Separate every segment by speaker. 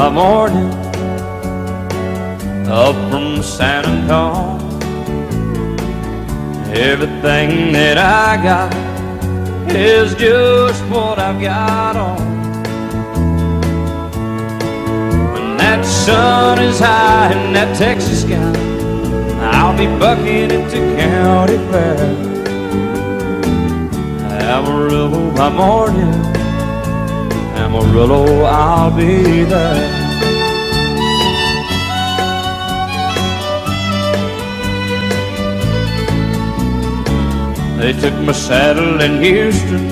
Speaker 1: by morning, up from San Antonio. Everything that I got is just what I've got on. When that sun is high in that Texas sky, I'll be bucking into county fair. Amarillo by morning, Amarillo, I'll be there. They took my saddle in Houston,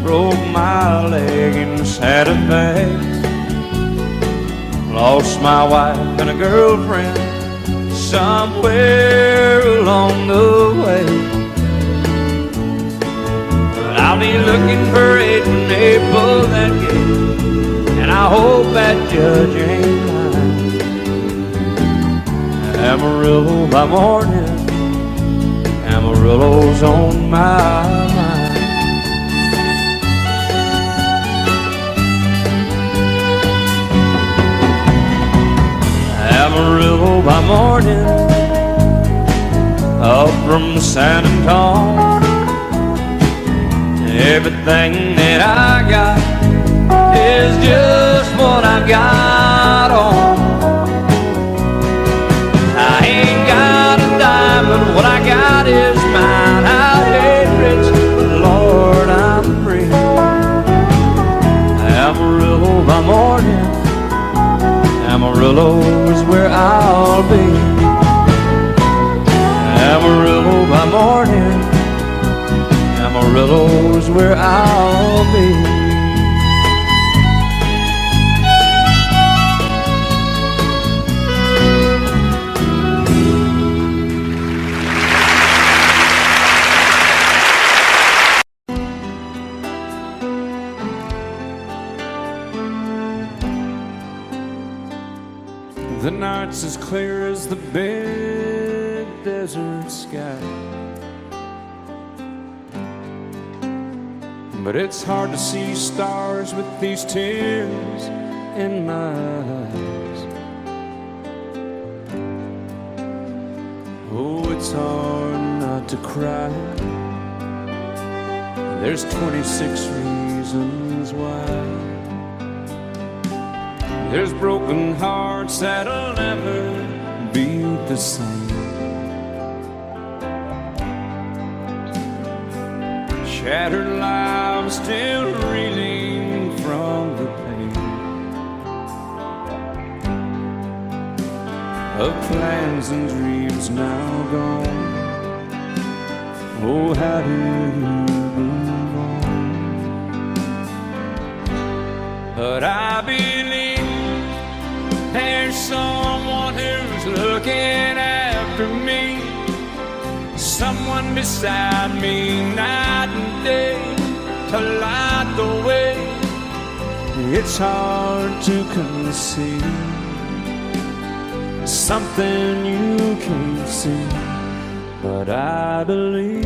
Speaker 1: broke my leg in Santa Fe. Lost my wife and a girlfriend somewhere along the way. But I'll be looking for it when they pull that gate, and I hope that judge ain't lying. Amarillo by morning, Amarillo's on my mind. Amarillo by morning, up from San Antonio. Everything that I got is just what I've got on. I ain't got a dime, but what I got is mine. I ain't rich, but Lord, I'm free. Amarillo by morning, Amarillo is where I'll be. Amarillo by morning, Amarillo is where I'll be. The night's as clear as the big desert sky, but it's hard to see stars with these tears in my eyes. Oh, it's hard not to cry. There's 26 reasons why. There's broken hearts that'll never be the same. Shattered lives still reeling from the pain of plans and dreams now gone. Oh, how do you move on? But I believe there's someone who's looking after me, someone beside me night and day to light the way. It's hard to conceive something you can't see, but I believe.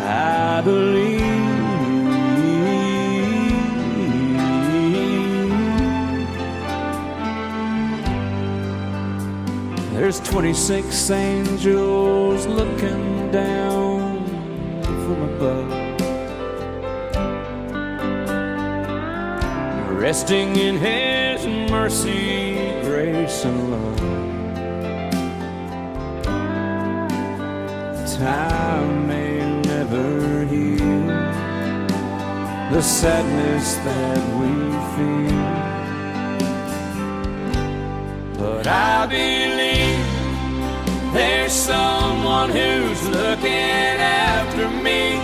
Speaker 1: I believe. There's 26 angels looking down from above, resting in His mercy, grace, and love. Time may never heal the sadness that we feel, but I believe there's someone who's looking after me,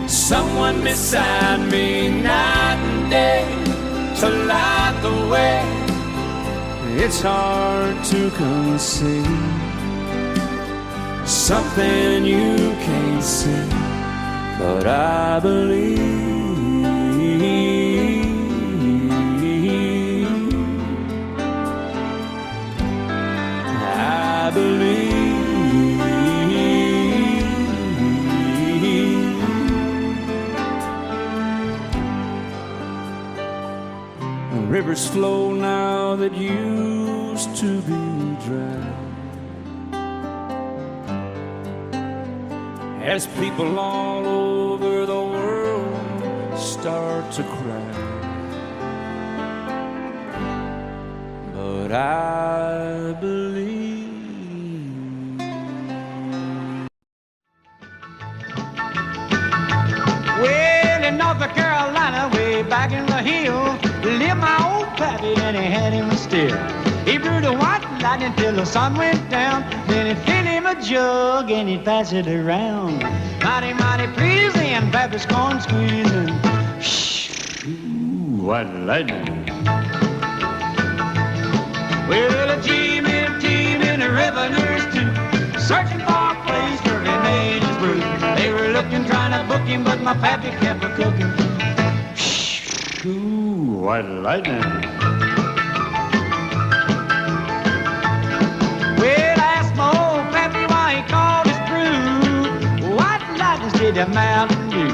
Speaker 1: someone beside me night and day to light the way. It's hard to conceive something you can't see, but I believe. I believe. rivers flow now that used to be dry. As people all over the world start to cry. But I believe.
Speaker 2: Well, in North Carolina, way back in the hills, lived my old pappy and he had him still. He brewed a white lightning till the sun went down. Then he filled him a jug and he'd pass it around. Mighty, mighty pleasing, Pappy's corn squeezing. Shh, ooh, white lightning. Well, a team in the revenues too, searching for a place where he made his brew. They were looking, trying to book him, but my pappy kept a cooking. Shh, ooh, white lightning. Well, I asked my old pappy why he called his brew white lightning instead of Mountain Dew.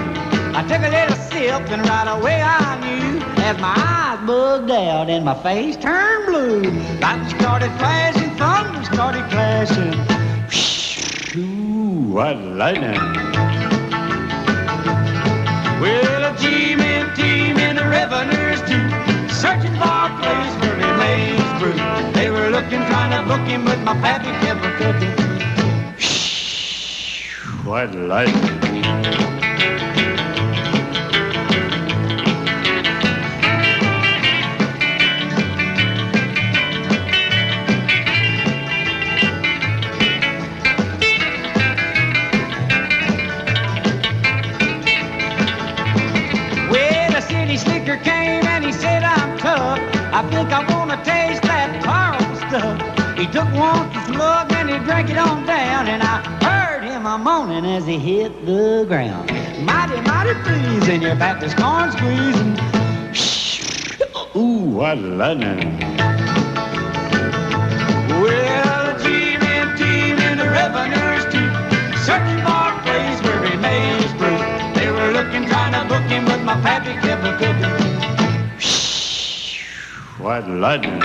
Speaker 2: I took a little sip and right away I knew, as my eyes bugged out and my face turned blue. Lightning started flashing, thunder started clashing. Ooh, white lightning. Well, a team in the revenues too, searching for a place where he made his brew. They were looking, trying to book him, but my pappy kept a cooking. White lightning. I think I wanna taste that horrible stuff. He took one slug and he drank it on down, and I heard him a moaning as he hit the ground. Mighty, mighty pleasing, your Baptist corn squeezing. Shh, ooh, what lightning. Well, a team in the revenues too, searching for a place where he made his brew. They were looking, trying to book him, but my pappy kept a cooking. White lightning.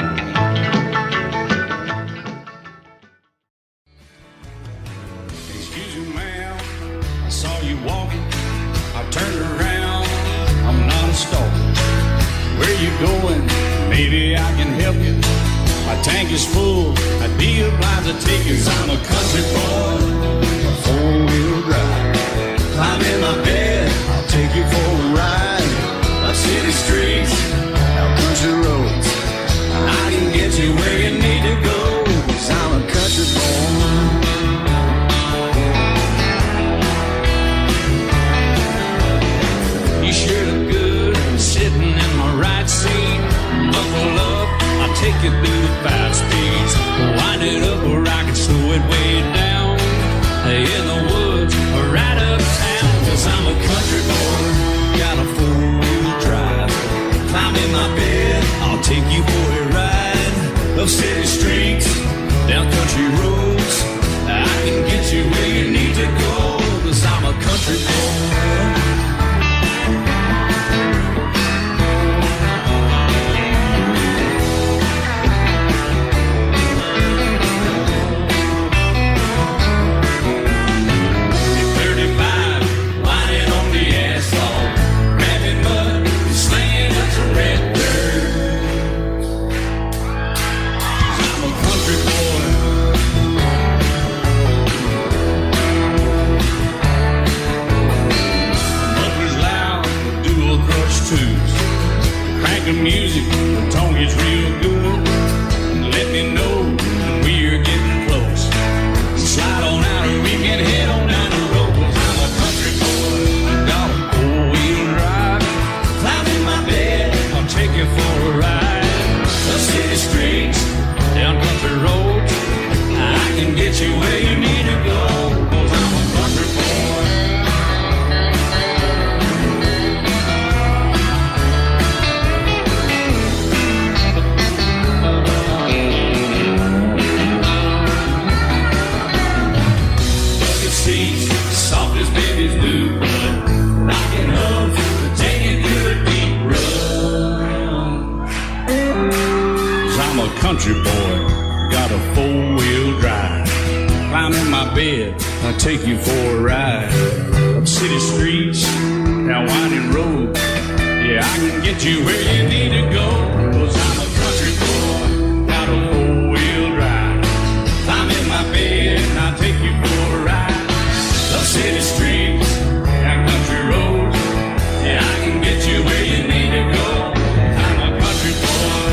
Speaker 1: Excuse me, ma'am, I saw you walking. I turned around, I'm not a stalker. Where you going? Maybe I can help you. My tank is full, I'd be obliged to take you. 'Cause I'm a country boy, a four-wheel drive. Climb in my bed, I'll take you for a ride. Up city streets, down country roads, I can get you where you need to go. 'Cause I'm a country boy. You sure look good sitting in my right seat. Buckle up, I'll take you through the 5 speeds. Wind it up or I can slow it way down. In the woods or right uptown. 'Cause I'm a country boy, got a 4-wheel drive. Climb in my bed, I'll take you for a ride. Up city streets, down country roads, I can get you where you need to go. 'Cause I'm a country boy. I'll take you for a ride up city streets, down winding road. Yeah, I can get you where you need to go, 'cause I'm a country boy, got a four-wheel drive. I'm in my bed and I'll take you for a ride up city streets, down country roads. Yeah, I can get you where you need to go. I'm a country boy.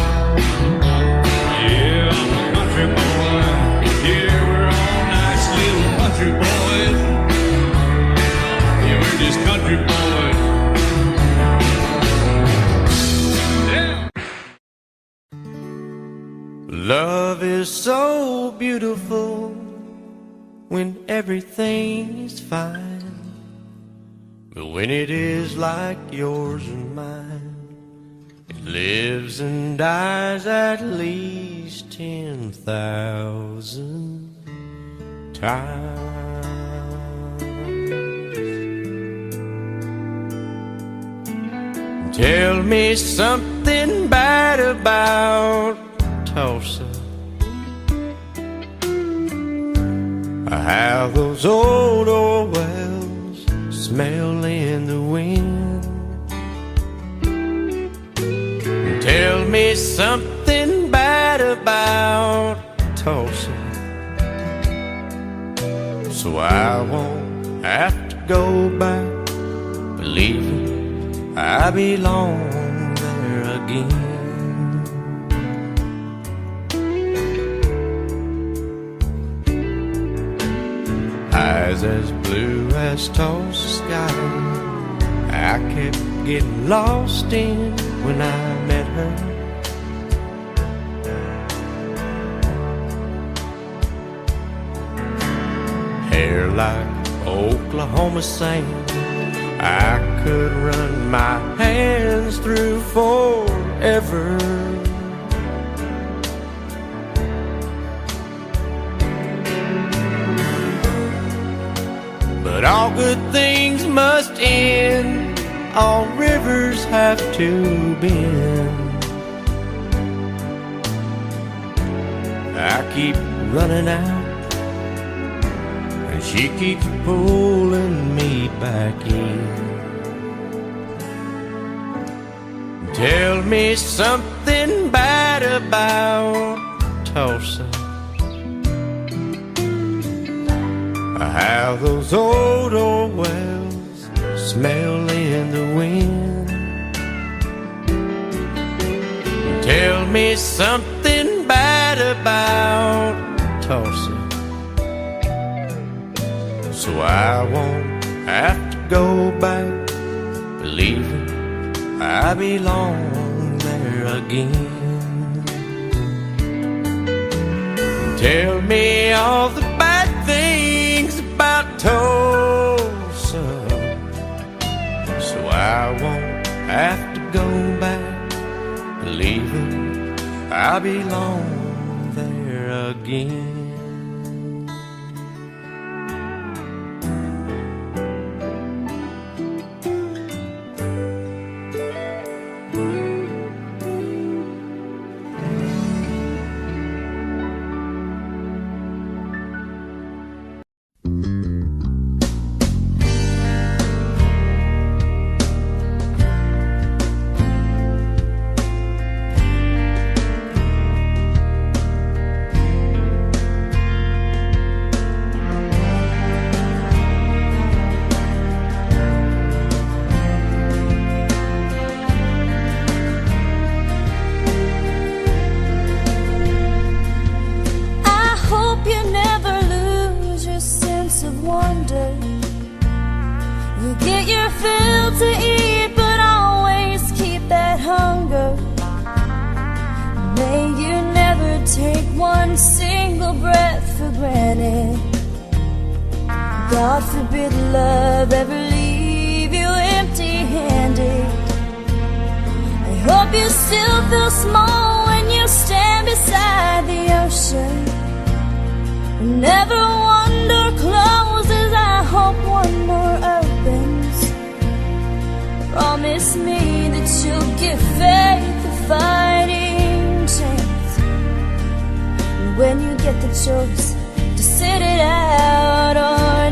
Speaker 1: Yeah, I'm a country boy. Yeah, we're all nice little country boys. Yeah, we're just country boys. Yeah.
Speaker 3: Love is so beautiful when everything is fine, but when it is like yours and mine, it lives and dies at least 10,000 times. Tell me something bad about Tulsa, how those old oil wells smell in the wind. Tell me something bad about Tulsa, so I won't have to go back believing I belong there again. Eyes as blue as Tulsa sky, I kept getting lost in when I met her. Hair like Oklahoma sand, I could run my hands through forever. But all good things must end, all rivers have to bend. I keep running out, and she keeps pulling me back in. Tell me something bad about Tulsa, how those old oil wells smell in the wind. Tell me something bad about Tulsa, so I won't have to go back believing I belong there again. Tell me all the bad things about Tulsa, so I won't have to go back believing I belong there again.
Speaker 4: God forbid love ever leave you empty-handed. I hope you still feel small when you stand beside the ocean. Never one door closes, I hope one more opens. Promise me that you'll give faith a fighting chance. And when you get the choice to sit it out or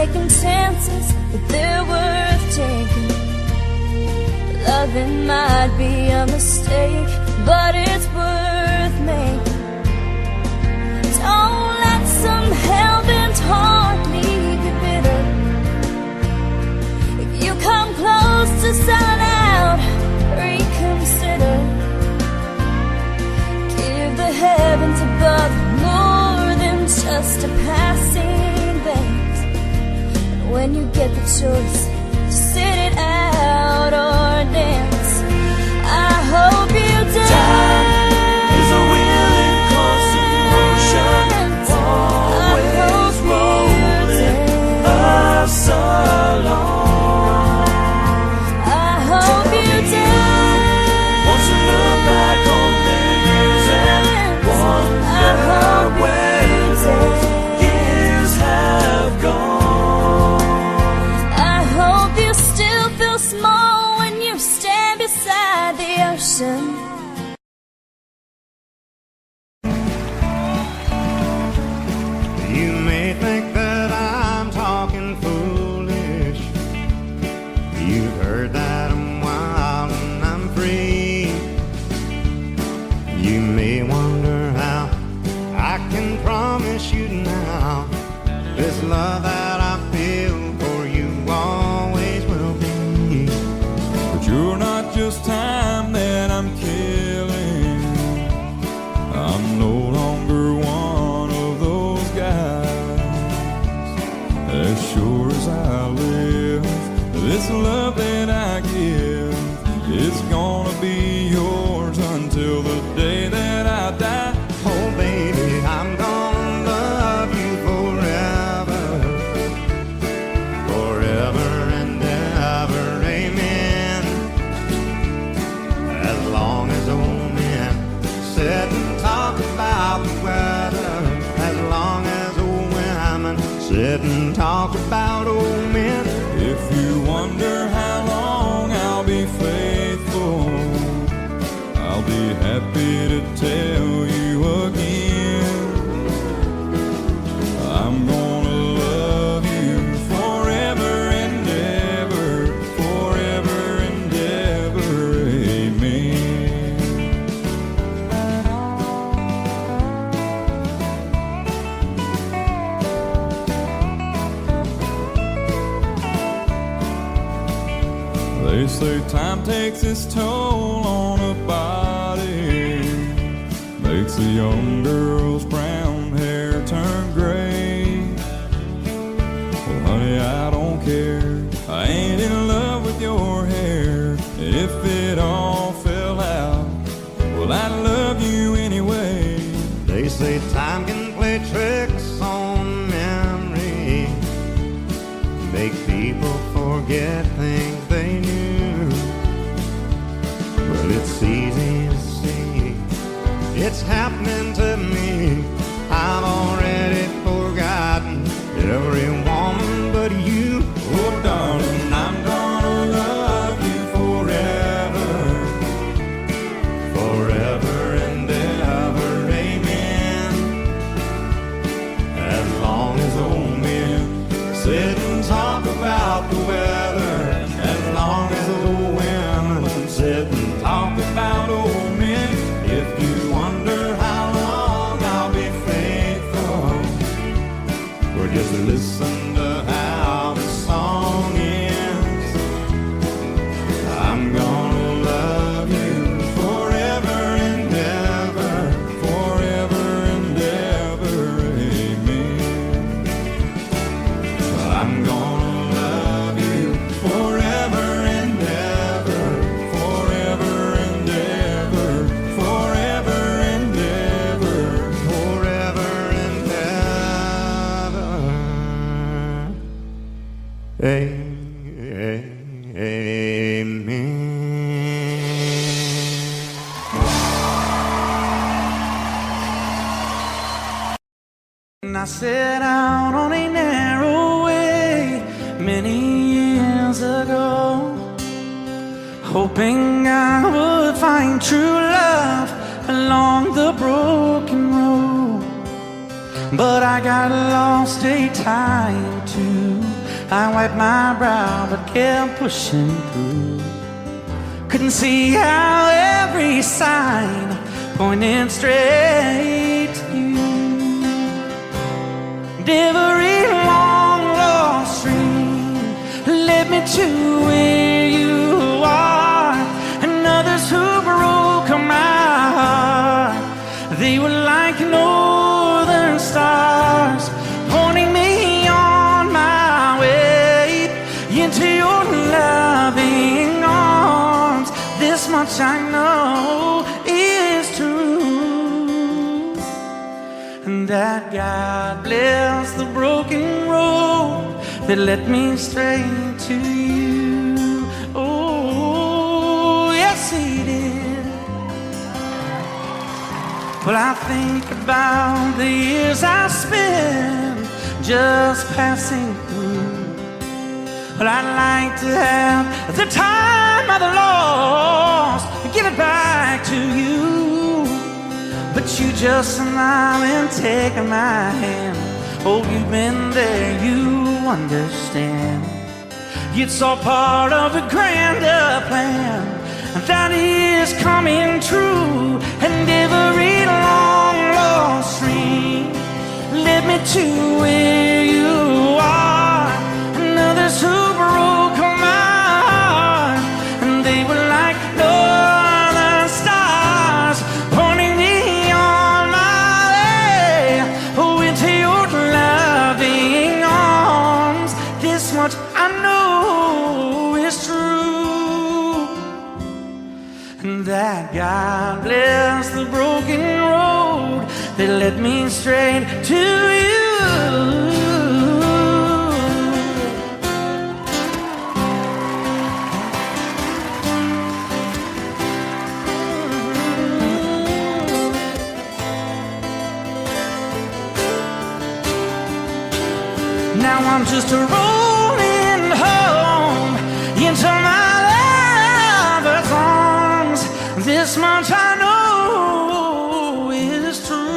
Speaker 4: taking chances, but they're worth taking. Loving might be a mistake, but it's worth making. Don't let some hell-bent heart leave you bitter. If you come close to selling out, reconsider. Give the heavens above more than just a passing glance. And when you get the choice to sit it out or dance, I hope you dance.
Speaker 3: Time is a wheel in constant motion, always rolling us along.
Speaker 4: I hope you dance.
Speaker 3: Want to look back on the years and wonder where those years have gone.
Speaker 4: I hope you still feel small when you stand beside the ocean.
Speaker 5: You may think that I'm talking foolish. You've heard that I'm wild and I'm free. You may wonder how I can promise you now this love that I feel for you always will be.
Speaker 6: But you're not just time that I'm killing. I'm no longer one of those guys. As sure as I live, this love that I give is gonna be yours until the day that I die.
Speaker 5: Oh baby, I'm gonna love you forever, forever and ever, amen. As long as old men sit and talk about the weather, as long as old women sit and talk about old men.
Speaker 6: If you wonder how long I'll be faithful, I'll be happy to tell you again. I'm gonna love you forever and ever, forever and ever, amen. They say time takes its toll on a body, makes a young girl's brown hair turn gray. Well, honey, I don't care. I ain't in love with your hair. And if it all fell out, well, I'd love you anyway.
Speaker 5: They say time can play tricks on memory, make people forget things they knew. But it's easy to see, it's happening to me. I've already forgotten every woman but you.
Speaker 6: Oh, darling, I'm gonna love you forever,
Speaker 5: Forever and ever, amen. As long as old men sit and talk about the weather, as long as old women sit and talk about old men. If you wonder how long I'll be faithful, or just listen to how the song ends, I'm gonna love you forever and ever,
Speaker 6: forever and ever, amen.
Speaker 5: I'm gonna love you forever and ever,
Speaker 6: Forever and ever, forever and ever.
Speaker 5: forever and ever. Amen.
Speaker 2: I set out on a narrow way many years ago, hoping I would find true love along the broken road. But I got lost a time too I wiped my brow but kept pushing through. Couldn't see how every sign pointed straight to you. And every long lost dream led me to where you are. And others who broke my heart, they were like northern stars, pointing me on my way into your loving arms. This much I know is true, and that God bless the broken road that led me straight to you. Oh, yes, He did. Well, I think about the years I spent just passing through. Well, I'd like to have the time I've lost, give it back to you. But you just smile and take my hand. Oh, you've been there, you understand. It's all part of a grander plan that is coming true. And every long lost dream led me to where you are. And others who broke my heart, and they were like northern stars, pointing me on my way, oh, into your loving arms. This much I know is true, and that God bless the broken road that led me straight to you. Now I'm just rolling home into my lover's arms. This much I know is true,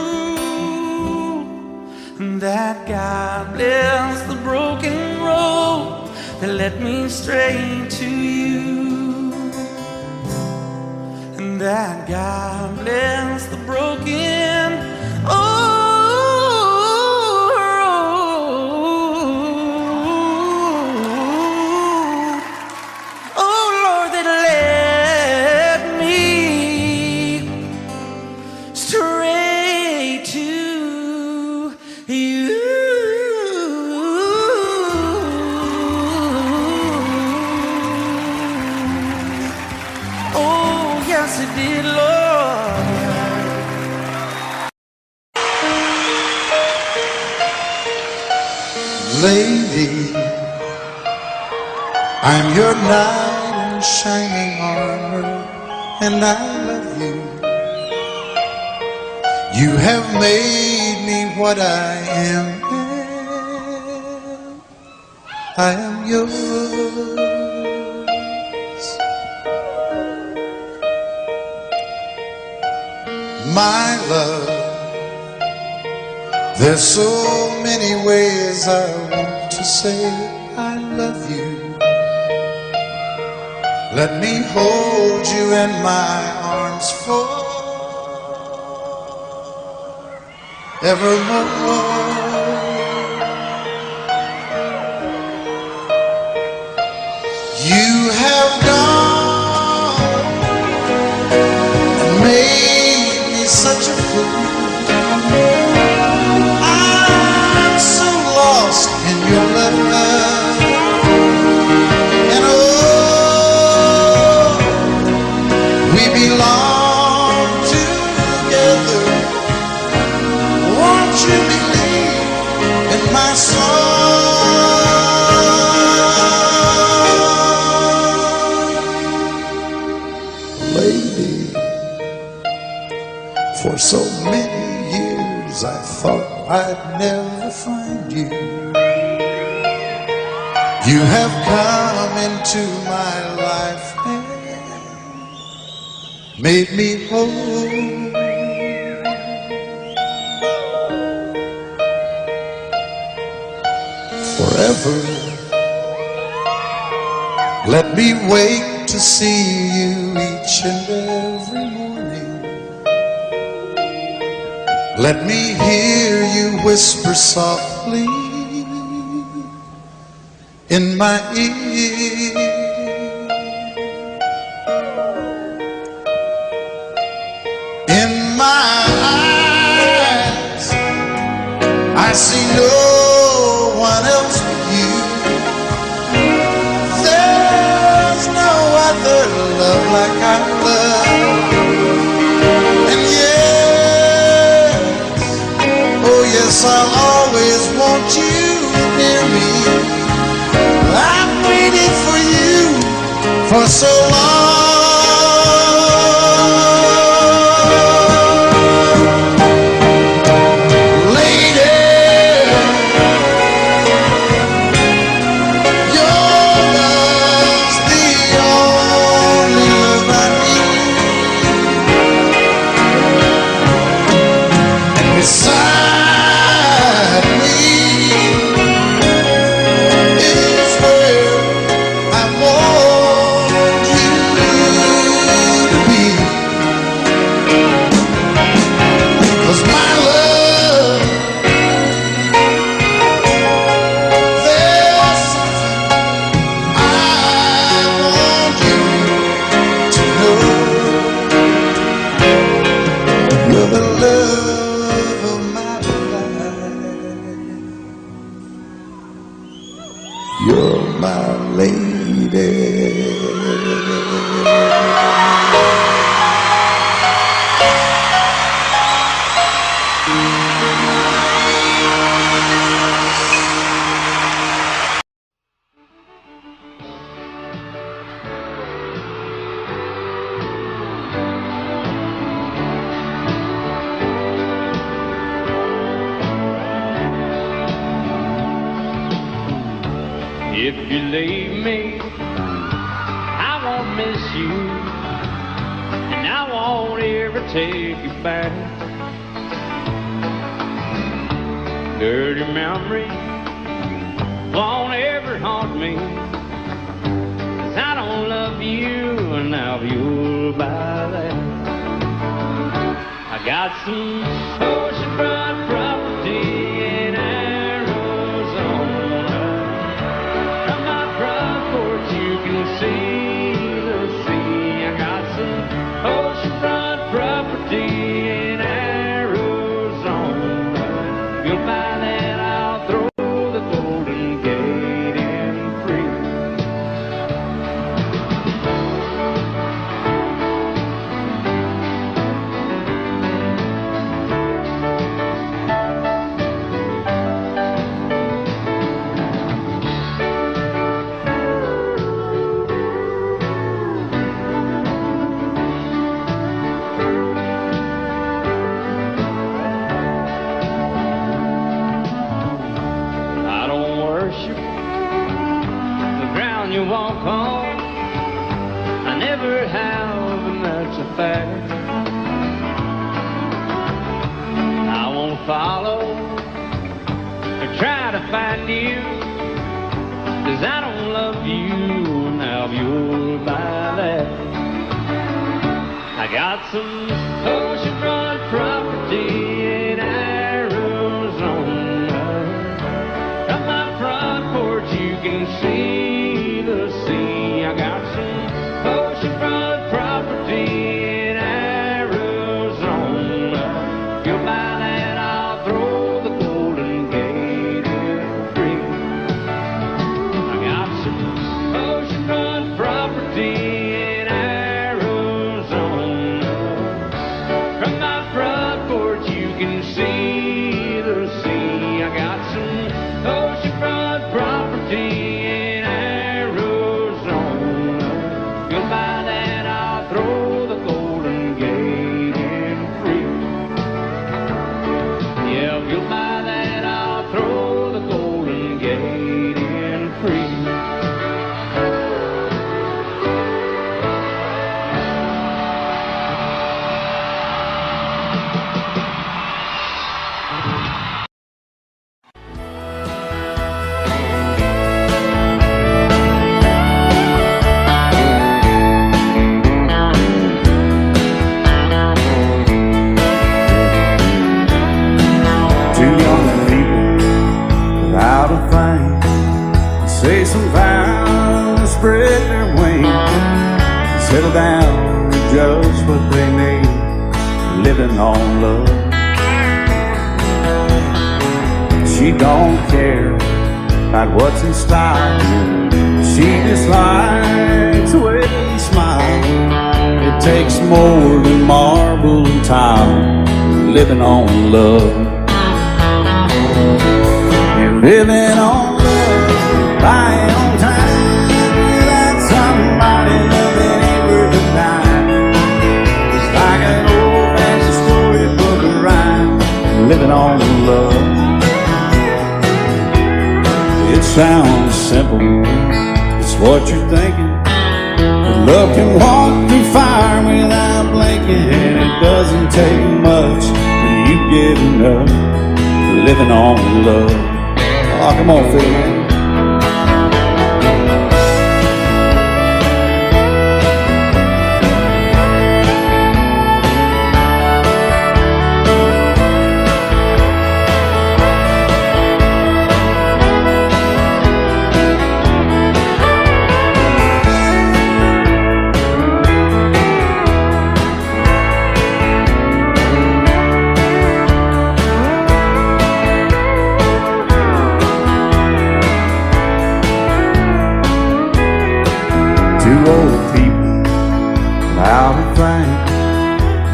Speaker 2: that God bless the broken road that led me straight to you. And that God bless the broken road.
Speaker 7: Lady, I'm your knight in shining armor, and I love you. You have made me what I am. I am yours. My love, there's so many ways I want to say I love you. Let me hold you in my arms forevermore. You have gone and made me such a fool. I'm so lost in your love, and oh, we belong together. Won't you believe in my song? Lady, for so many years I thought I'd never find you. You have come into my life and made me whole. Forever Let me wake to see you each and every morning. Let me hear you whisper softly in my ear. In my eyes, I see no one else but you. There's no other love like our love. And yes, oh yes, I'll always want you near me. I've waited for you for so long. Beside me is where I want you to be. 'Cause my love, there's something I want you to know. You're the love of my life. You're my lady.
Speaker 2: If you leave me, I won't miss you, and I won't ever take you back. Dirty memories won't ever haunt me, 'cause I don't love you, and now you'll buy that. I got some oceanfront property in Arizona. From my front porch you can see the sea. I got some oceanfront property in Arizona. If you'll buy that, I'll throw the Golden Gate in free. I don't worship the ground you walk on. I never have, and that's a fact. I won't follow or try to find you, 'cause I don't love you, now you'll buy that. I got some oceanfront property in Arizona. From my front porch you can see the sea. I got some oceanfront property in Arizona. If you'll buy that, I'll throw the Golden Gate in free. I got some oceanfront property in Arizona. From my front porch you can see the sea. I got some oceanfront property in Arizona. If you'll buy that, I'll throw the Golden Gate in free.
Speaker 1: just what they need, living on love. She don't care about what's in style. She just likes the way he smiles. It takes more than marble and tile, living on love. You're living on love, buying on time. Without somebody loving ain't worth a dime. It's like an old-fashioned storybook of rhyme, living on love. It sounds simple, it's what you're thinking. But love can walk through fire without blinking. And it doesn't take much when you get enough, living on love. Oh, come on, Phil, man. Two old people out of thing,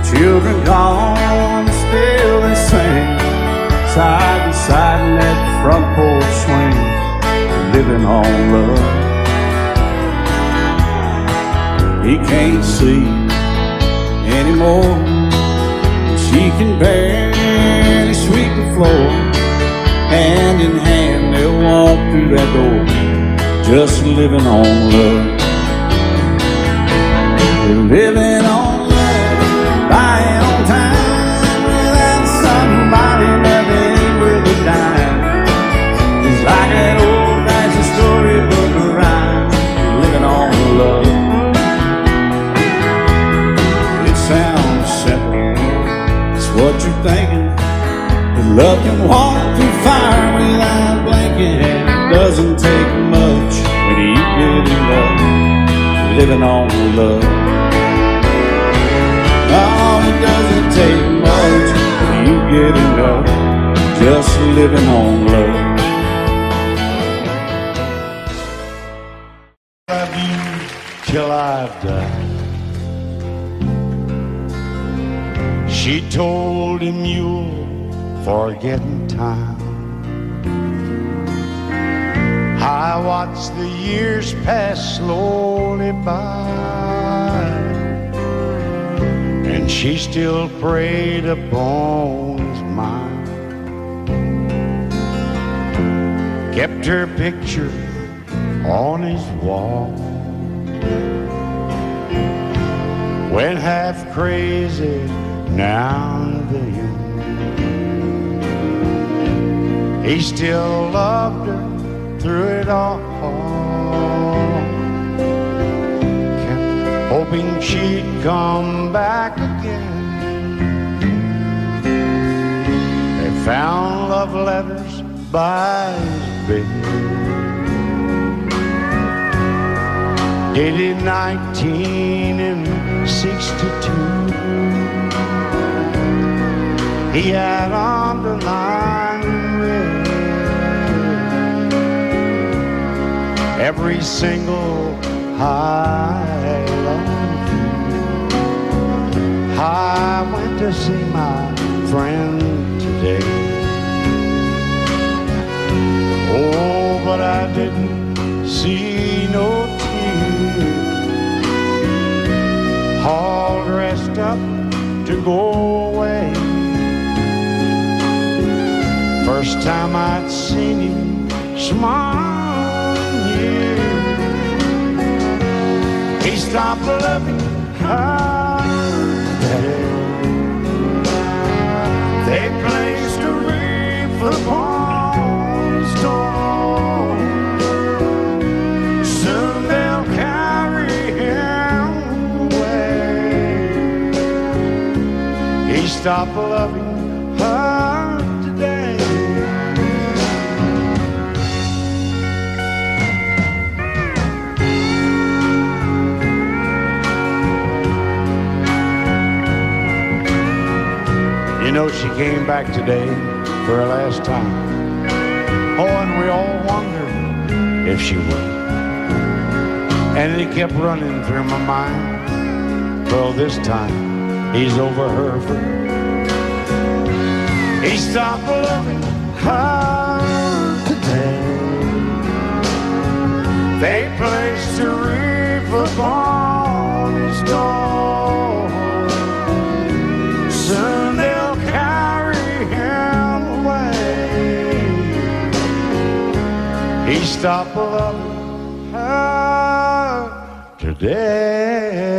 Speaker 1: children gone, still they sing, side by side in that front porch swing, living on love. He can't see anymore, she can barely sweep the floor. Hand in hand they'll walk through that door, just living on love. Living on love, buying on time. Without somebody loving ain't worth a dime. It's like that old-fashioned storybook of rhyme, living on love. It sounds simple, it's what you're thinking. But love can walk through fire without blinking. And it doesn't take much when you get in love, living on love. Oh, it doesn't take much when you get enough, just living on love.
Speaker 7: Love you till I've died. She told him you'll forget in time. I watched the years pass slowly by, and she still preyed upon his mind. Kept her picture on his wall. Went half crazy now and then. He still loved her through it all. Kept hoping she'd come back again. They found love letters by his bed, dated 1962. He had underlined in red every single I love you. I went to see my friend today. Oh, but I didn't see no tears, all dressed up to go away. First time I'd seen him smile in years. He stopped loving her today. They placed a wreath upon his door. Soon they'll carry him away. He stopped loving her today.
Speaker 8: know, she came back today for her last time. Oh, and we all wondered if she would. And it kept running through my mind. Well, this time he's over her for good. He stopped loving her today. They placed a wreath upon his door. Soon they'll carry him away. He stopped loving her today.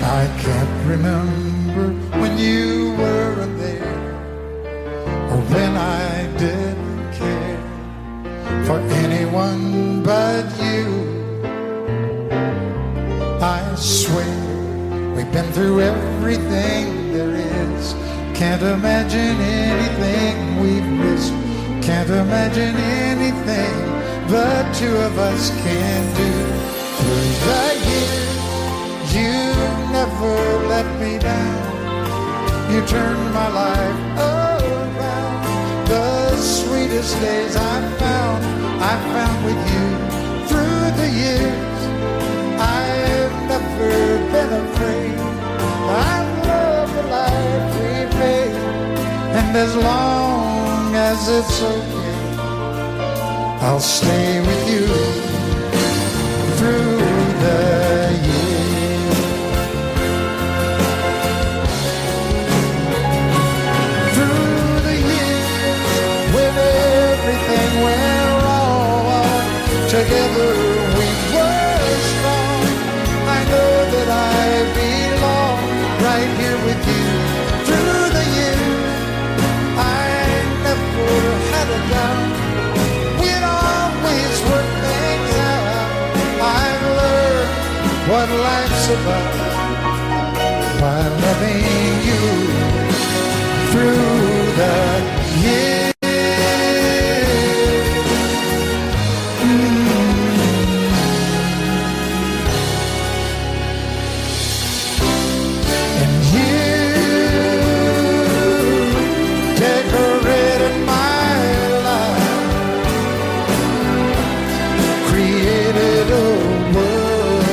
Speaker 7: I can't remember when you weren't there, or when I didn't care for anyone but you. I swear we've been through everything there is. Can't imagine anything we've missed. Can't imagine anything the two of us can do. Through the years, you never let me down. You turned my life around. The sweetest days I found with you. Through the years, I've never been afraid. I love the life we made, and as long as it's okay, I'll stay with you through the years. Through the years, when everything went wrong, together we were strong. I know that I belong right here with you. Through the years, I never had a doubt. We'd always work things out. I've learned what life's about by loving you through the years. And you decorated my life, created a world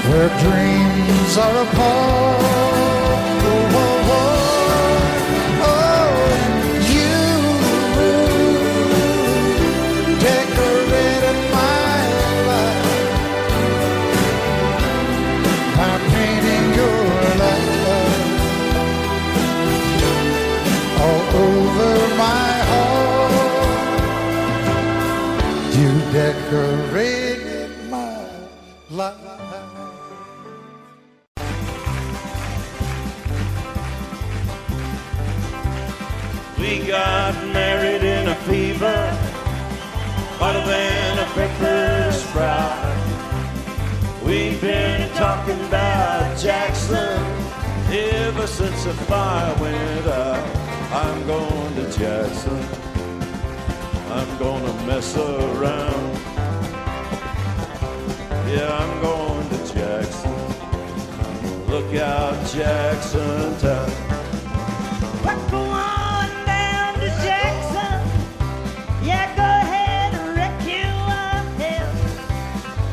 Speaker 7: where dreams are apart. Oh, oh, oh, oh, you decorated my life by painting your love all over my heart. You decorated my life.
Speaker 5: We got married in a fever, hotter than a paper sprout. We've been talking about Jackson ever since the fire went out. I'm going to Jackson, I'm gonna mess around. Yeah, I'm going to Jackson. Look out, Jackson town.
Speaker 9: We're going down to Jackson. Yeah, go ahead and wreck your hell.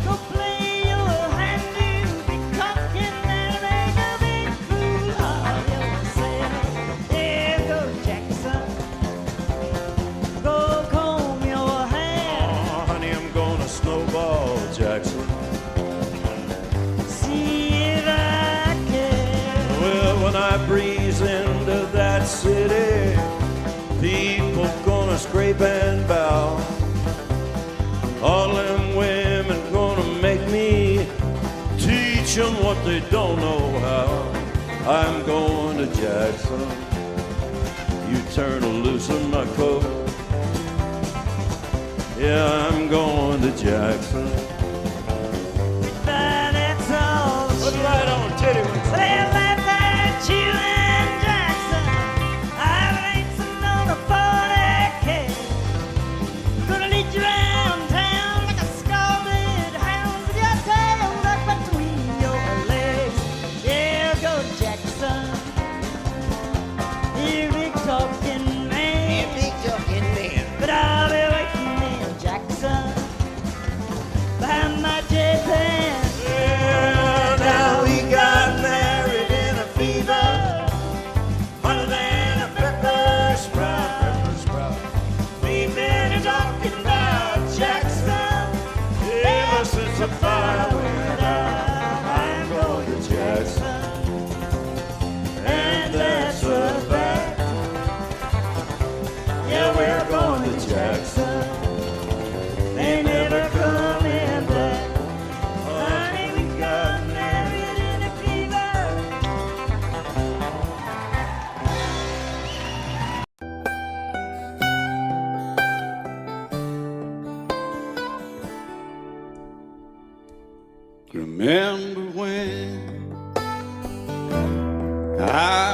Speaker 9: Go play your hand, you'll be talking and make a big fool of yourself. Yeah, go Jackson. Go comb your hair.
Speaker 5: Oh, honey, I'm gonna snowball Jackson.
Speaker 9: See if I can.
Speaker 5: Well, when I breeze into that city, people gonna scrape and bow. All them women gonna make me teach them what they don't know how. I'm going to Jackson. You turn loose in my coat. Yeah, I'm going to Jackson.
Speaker 9: That's all.
Speaker 5: Put right on, titty whip.
Speaker 9: They laugh at you and Jackson. I ain't on a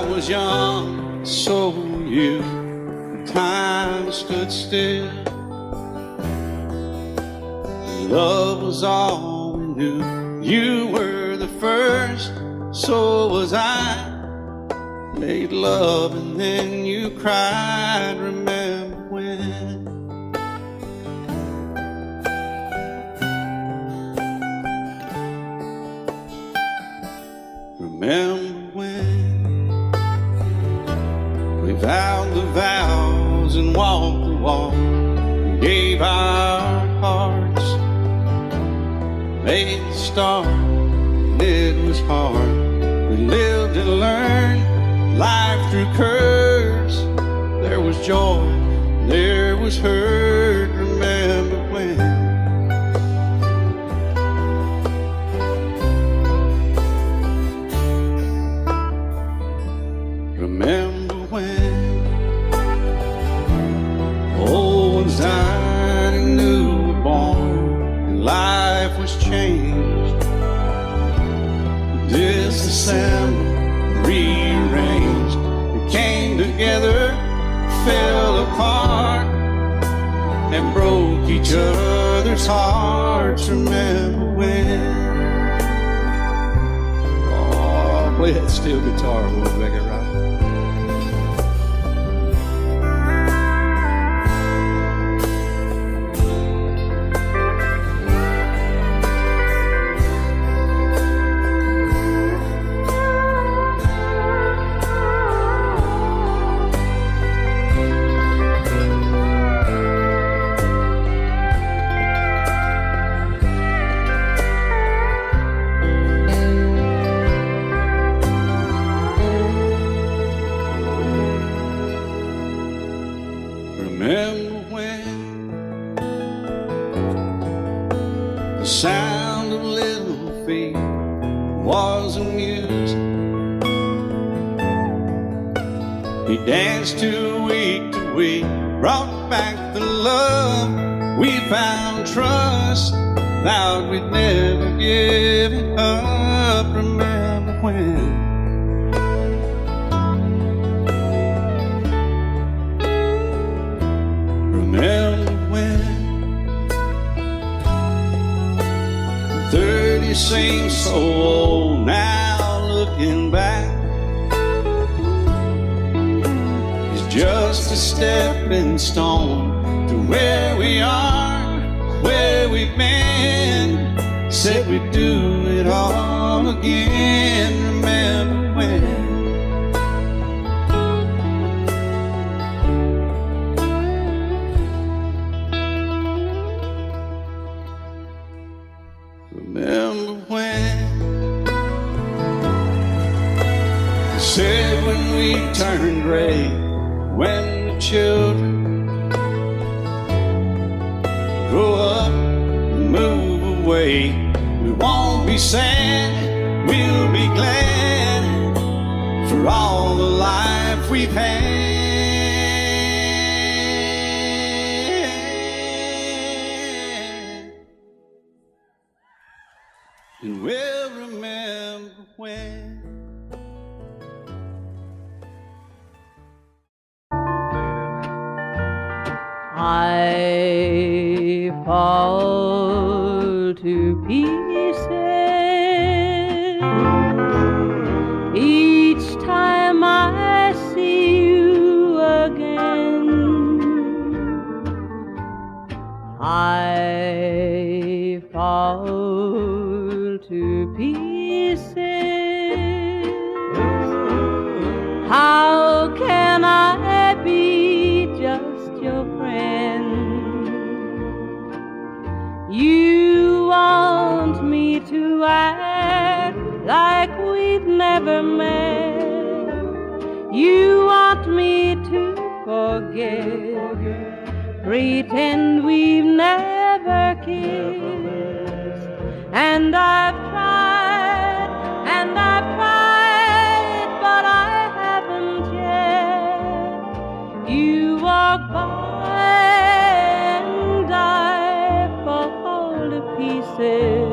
Speaker 1: I was young, so were you. Time stood still. Love was all we knew. You were the first, so was I. Made love and then you cried. Remember when? Remember when we vowed the vows and walked the walk, gave our hearts, made the start, and it was hard. We lived and learned life through curves. There was joy, there was hurt. Remember when? Remember when old ones died and new were born, and life was changed. Disassembled, rearranged. We came together, fell apart, and broke each other's hearts. Remember when? Oh, play that steel guitar, we'll make it right. Remember when the sound of little feet was amusing? He danced to week, brought back the love. We found trust, vowed we'd never give it up. Remember when? Remember when 30 seems so old now, looking back. It's just a stepping stone to where we are, where we've been. Said we'd do it all again. Remember when? Remember when? Said when we turned gray, when the children grow up and move away, we won't be sad, we'll be glad for all the life we've had. And we'll remember when.
Speaker 10: I fall to pieces each time I see you again. I fall to pieces. How can I be just your friend? You want me to act like we've never met. You want me to forget, pretend we've never kissed. And I've tried, but I haven't yet. You walk by and I fall to pieces.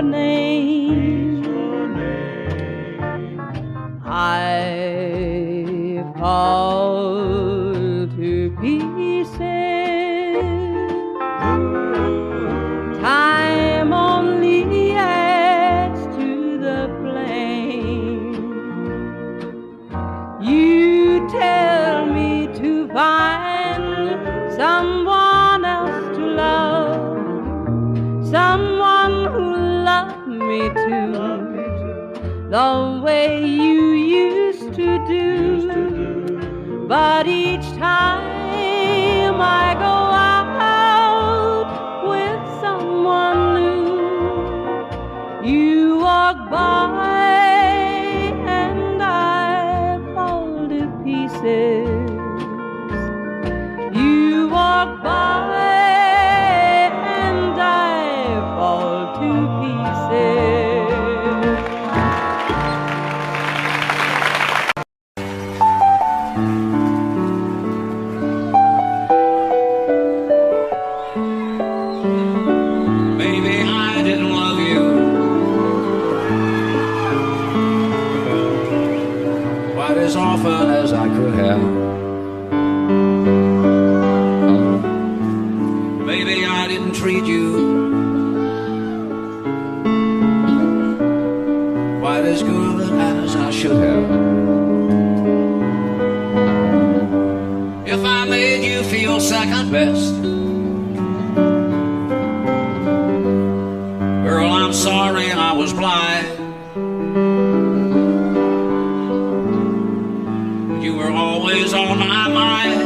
Speaker 10: name. I fall to pieces. Time only adds to the flame. You tell me to find someone else to love, someone who loved me too, the way you used to do. But each time I go out with someone new, you walk by and I fall to pieces. You walk by and I fall to pieces.
Speaker 1: Maybe I didn't love you quite as often as I could have. Maybe I didn't treat you quite as good as I should have. If I made you feel second best, girl, I'm sorry I was blind. You were always on my mind.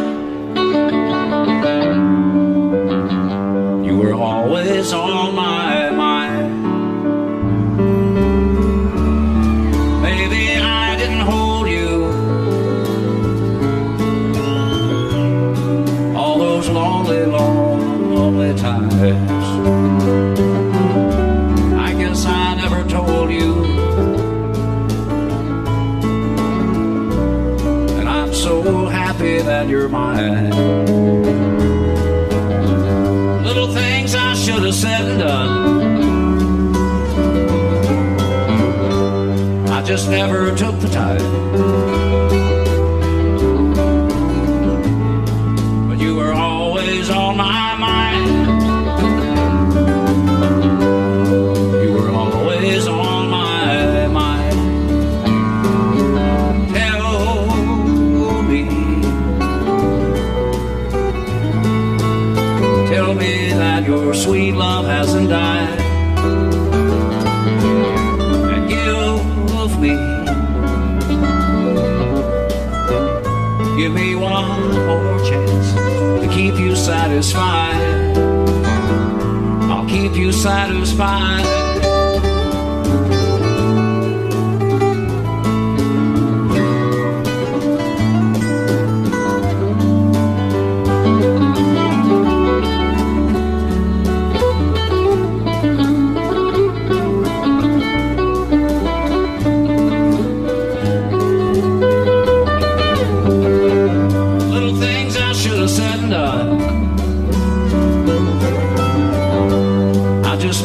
Speaker 1: You were always on my mind. Maybe I didn't hold you all those lonely, lonely times. I guess I never told you, and I'm so happy that you're mine. Little things I should have said and done, I just never took the time. But you were always on my mind. You were always on my mind. Tell me, tell me that your sweet love hasn't died, and give me one more chance to keep you satisfied. I'll keep you satisfied.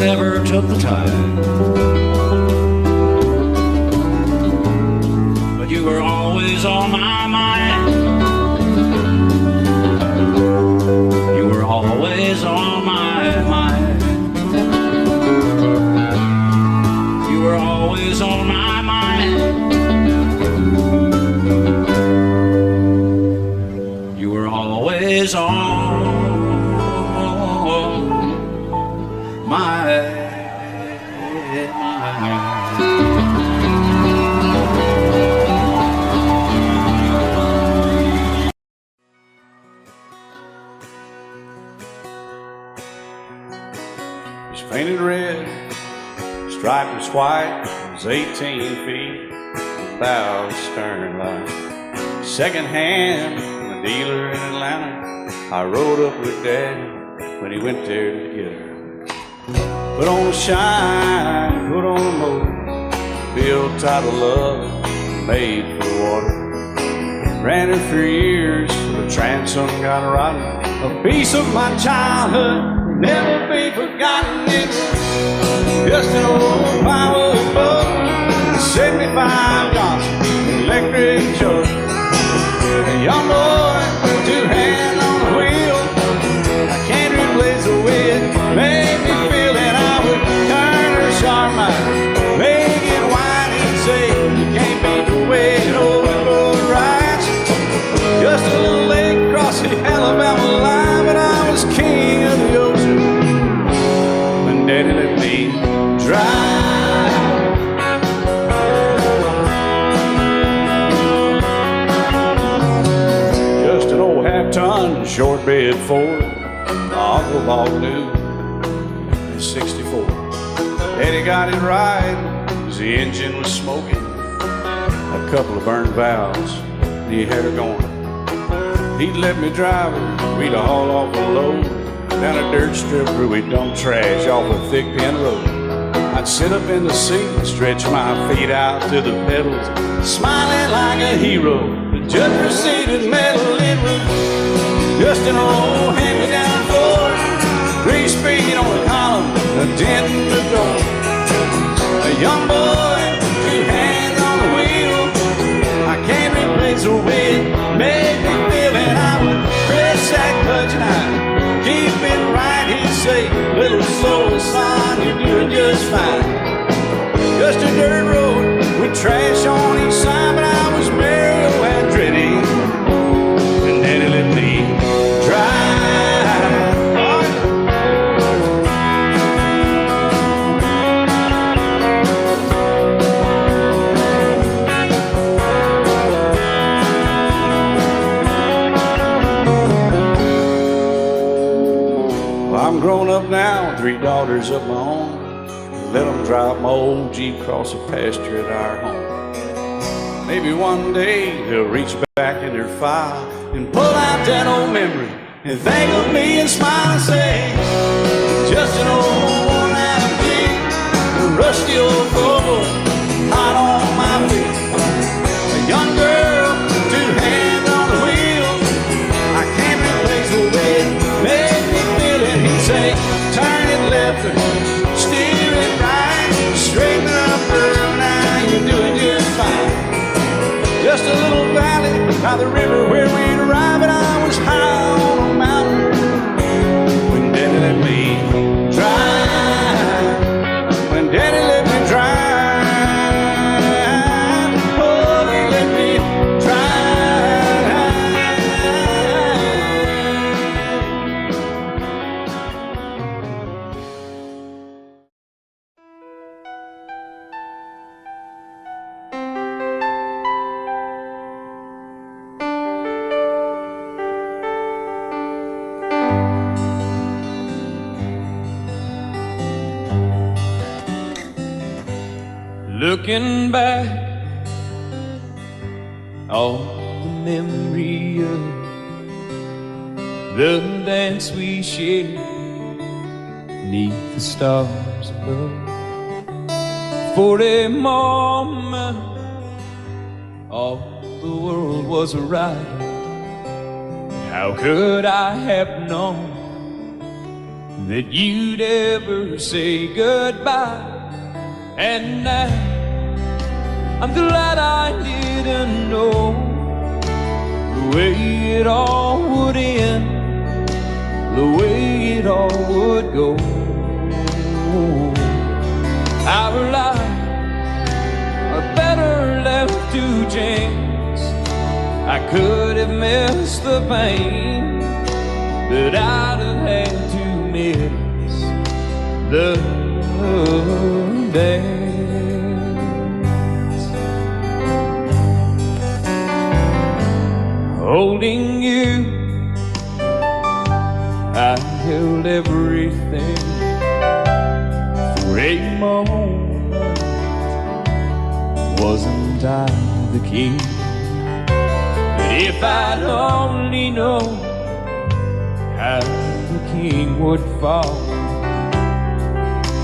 Speaker 1: Never took the time, but you were always on my mind. You were always on my mind. You were always on my mind. You were always on
Speaker 3: It's painted red, striped was white, it was 18 feet without a stern light. Second hand from a dealer in Atlanta, I rode up with Daddy when he went there to get her. Put on a shine, put on a motor, built tight of love, made for the water. Ran her for years, the transom got rotten. A piece of my childhood, never be forgotten. It just an old plywood boat, 75 Johnson electric truck. A young boy, two hands on the wheel. I can't replace the way it made me feel, and I would turn her sharp, my make it wide and say, you can't beat the way an old boat rides. Just a little lake across the Alabama line, but I was king of the ocean when Daddy let me drive. Just an old half-ton short bed Ford, my uncle bought new in '64. Daddy got it right, 'cause the engine was smoking, a couple of burned valves, and he had her going. He'd let me drive her, we'd haul off a load down a dirt strip where we'd dump trash off a thick pin road. I'd sit up in the seat and stretch my feet out to the pedals, smiling like a hero. The judge proceeded metal, it was just an old hand-me-down Ford, 3-speed on the column, a dent in the door. A young boy, two hands on the wheel. I can't replace the way it made me feel, and I would press that clutch and I'd keep it right. He'd say, little slower, son, you're doing just fine. Just a dirt road with trash on each side, but I was merry and pretty, and Daddy let me drive. Well, I'm grown up now, 3 daughters of my own. Let them drive my old Jeep across the pasture at our home. Maybe one day they'll reach back in their file and pull out that old memory and think of me and smile and say, just an old worn-out Jeep, a rusty old Volvo, hot on my feet. A young girl, 2 hands on the wheel. I can't replace the way it made me feel, and he'd say, turn it left or steer it right, straighten up girl, now you're doing just fine. Just a little valley by the river where we'd arrive, and I was high on a mountain when Daddy let me drive. When Daddy let me drive, oh, he let me
Speaker 6: Looking back on the memory of the dance we shared neath the stars above. For a moment, all the world was right. How could I have known that you'd ever say goodbye? And now I'm glad I didn't know the way it all would end, the way it all would go. Our lives are better left to chance. I could have missed the pain, but I'd have had to miss the dance. Holding you, I held everything for a moment. Wasn't I the king? But if I'd only known how the king would fall,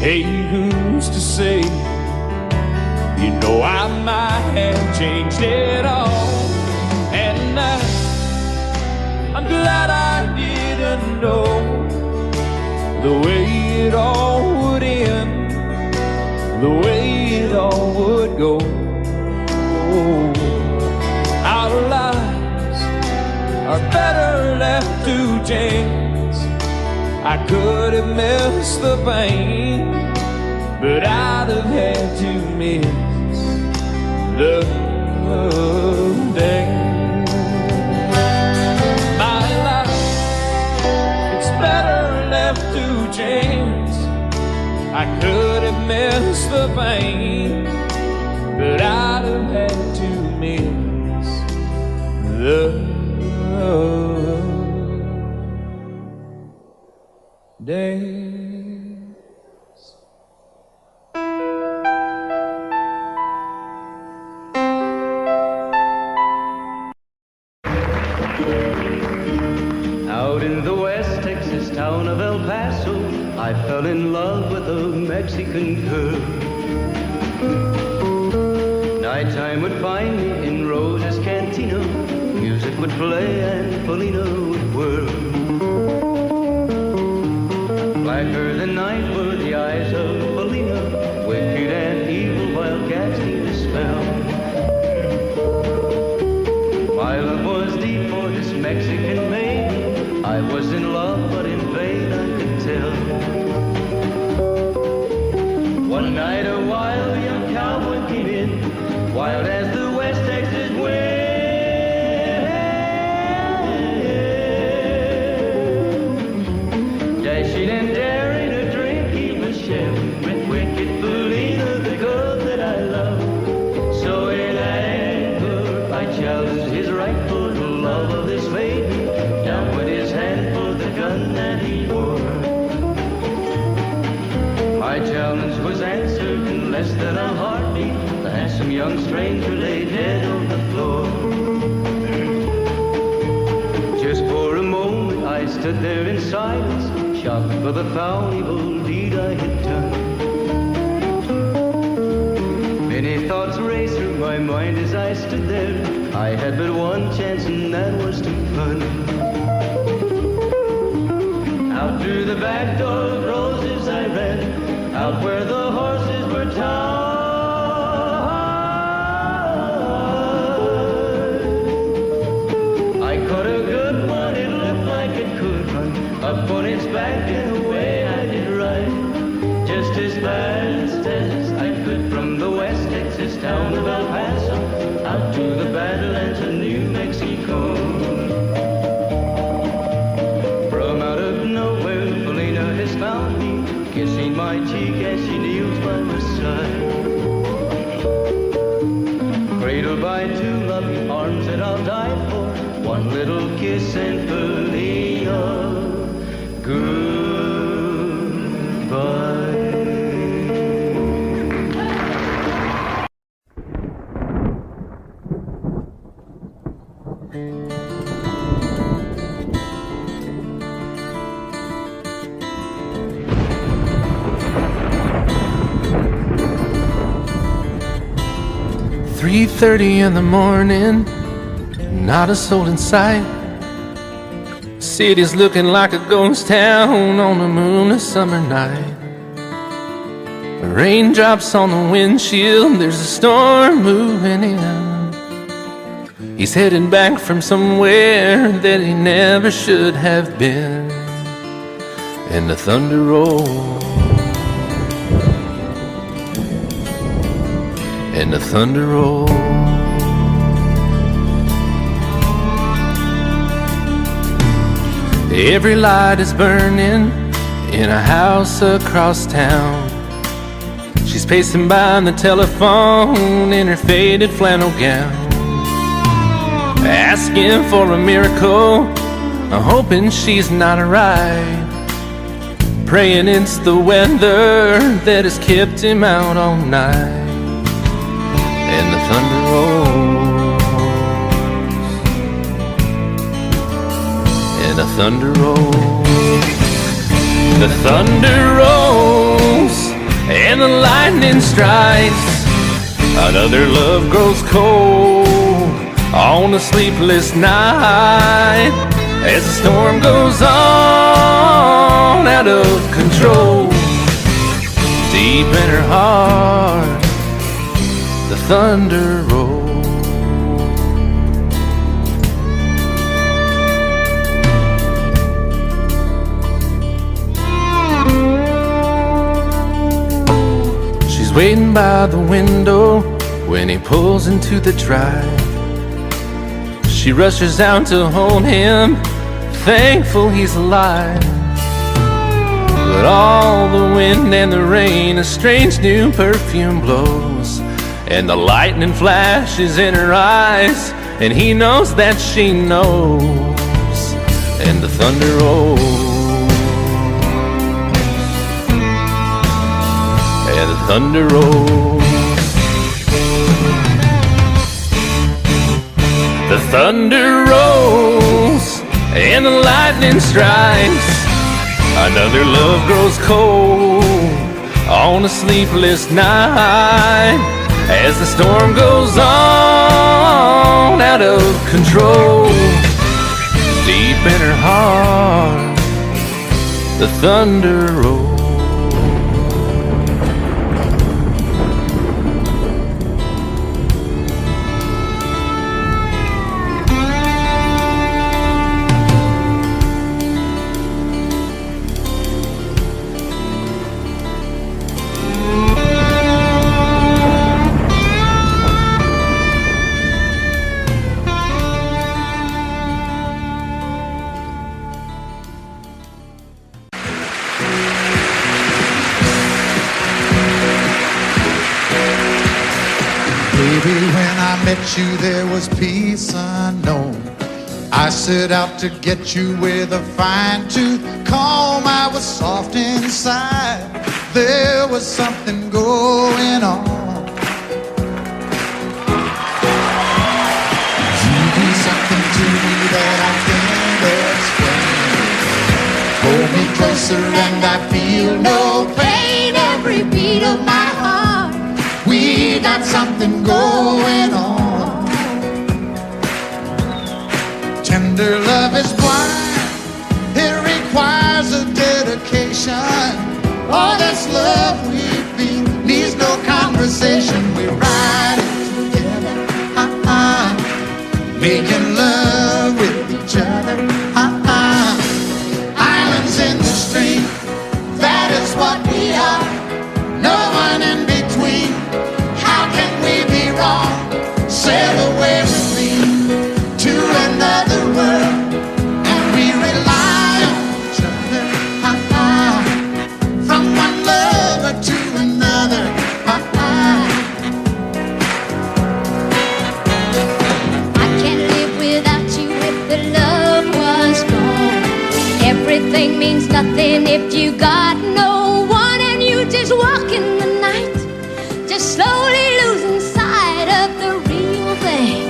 Speaker 6: hey, who's to say? You know I might have changed it all. And I'm glad I didn't know the way it all would end, the way it all would go. Our lives are better left to chance. I could have missed the pain, but I'd have had to miss the day. My life, it's better left to chance. I could have missed the pain, but I'd have had to miss the days.
Speaker 2: Out in the West Texas town of El Paso, I fell in love with a Mexican girl. Nighttime would find me in Rosa's Cantina. Music would play and Felina would whirl. Blacker than night were the eyes of Felina, wicked and evil while casting a spell. My love was deep for this Mexican maiden. I was in love, but in vain I could tell. One night a wild young cowboy came in, wild as the West Texas wind. Dashing and daring to drink, he was sharing with wicked Felina, the girl that I love. So in anger I challenged his right for the love of this maiden. Down went his hand for the gun that he wore. My challenge was answered in less than a heartbeat. The handsome young stranger lay dead on the floor. Just for a moment I stood there in silence, shocked for the foul evil deed I had done. Many thoughts raced through my mind as I stood there. I had but one chance and that was to run. Out through the back door of Roses I ran, out where the horses were tied. I caught a good one, it looked like it could run, up on its back and away I did ride. Just as fast as I could from the West Texas town of El Paso, out to the Badlands of New Mexico. From out of nowhere, Felina has found me, kissing my cheek as she kneels by my side. Cradled by two loving arms that I'll die for, one little kiss and Felina, goodbye.
Speaker 11: "3:30 in the morning, not a soul in sight. City's looking like a ghost town on a moonless summer night. Raindrops on the windshield, there's a storm moving in. He's heading back from somewhere that he never should have been. And the thunder rolls, and the thunder rolls. Every light is burning in a house across town. She's pacing by the telephone in her faded flannel gown, asking for a miracle, hoping she's not alright, praying it's the weather that has kept him out all night. And the thunder rolls, and the thunder rolls. The thunder rolls, and the lightning strikes. Another love grows cold on a sleepless night, as the storm goes on out of control. Deep deep in her heart, the thunder rolls. She's waiting by the window when he pulls into the drive. She rushes out to hold him, thankful he's alive. But all the wind and the rain, a strange new perfume blows, and the lightning flashes in her eyes, and he knows that she knows, and the thunder rolls, and the thunder rolls. The thunder rolls and the lightning strikes. Another love grows cold on a sleepless night as the storm goes on out of control. Deep in her heart, the thunder rolls.
Speaker 7: Baby, when I met you, there was peace unknown. I set out to get you with a fine-tooth comb. I was soft inside. There was something going on. You do something to me that I can't explain. Hold me closer and I feel no pain. Every beat of my heart, we got something going on. Tender love is blind. It requires a dedication. All this love we feel needs no conversation. We ride it together, making love with each other, Islands in the stream, that is what we are. No one in between. How can we be wrong? Sail away with me to another world, and we rely on each other, from one lover to another,
Speaker 4: I can't live without you if the love was gone. Everything means nothing if you got no one, and you just walk in the night, just slowly losing sight of the real thing.